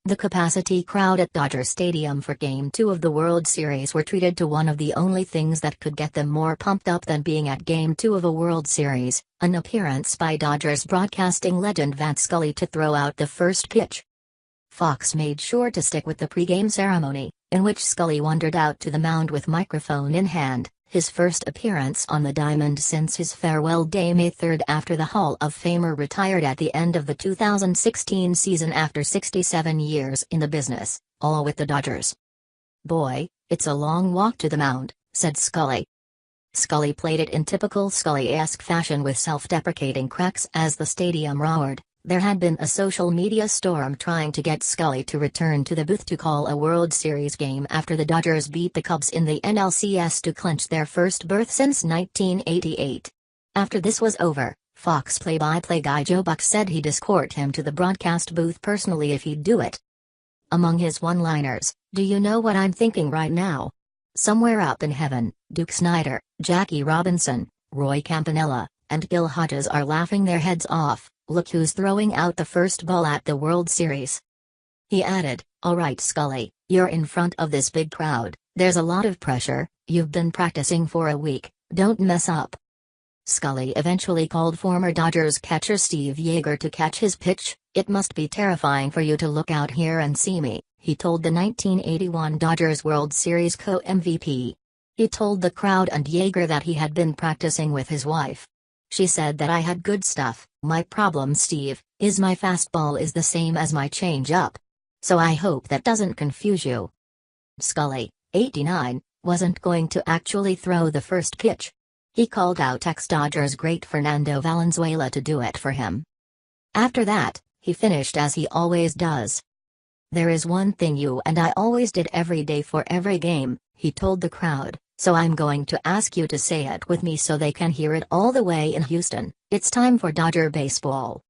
The capacity crowd at Dodger Stadium for Game 2 of the World Series were treated to one of the only things that could get them more pumped up than being at Game 2 of a World Series, an appearance by Dodgers broadcasting legend Vin Scully to throw out the first pitch. Fox made sure to stick with the pregame ceremony, in which Scully wandered out to the mound with microphone in hand, his first appearance on the diamond since his farewell day May 3 after the Hall of Famer retired at the end of the 2016 season after 67 years in the business, all with the Dodgers. "Boy, it's a long walk to the mound," said Scully. Scully played it in typical Scully-esque fashion with self-deprecating cracks as the stadium roared. There had been a social media storm trying to get Scully to return to the booth to call a World Series game after the Dodgers beat the Cubs in the NLCS to clinch their first berth since 1988. After this was over, Fox play-by-play guy Joe Buck said he'd escort him to the broadcast booth personally if he'd do it. Among his one-liners, "Do you know what I'm thinking right now? Somewhere up in heaven, Duke Snider, Jackie Robinson, Roy Campanella, and Gil Hodges are laughing their heads off. Look who's throwing out the first ball at the World Series." He added, "All right Scully, you're in front of this big crowd, there's a lot of pressure, you've been practicing for a week, don't mess up." Scully eventually called former Dodgers catcher Steve Yeager to catch his pitch. "It must be terrifying for you to look out here and see me," he told the 1981 Dodgers World Series co-MVP. He told the crowd and Yeager that he had been practicing with his wife. "She said that I had good stuff. My problem, Steve, is my fastball is the same as my changeup. So I hope that doesn't confuse you." Scully, 89, wasn't going to actually throw the first pitch. He called out ex-Dodgers great Fernando Valenzuela to do it for him. After that, he finished as he always does. "There is one thing you and I always did every day for every game," he told the crowd. "So I'm going to ask you to say it with me so they can hear it all the way in Houston. It's time for Dodger baseball."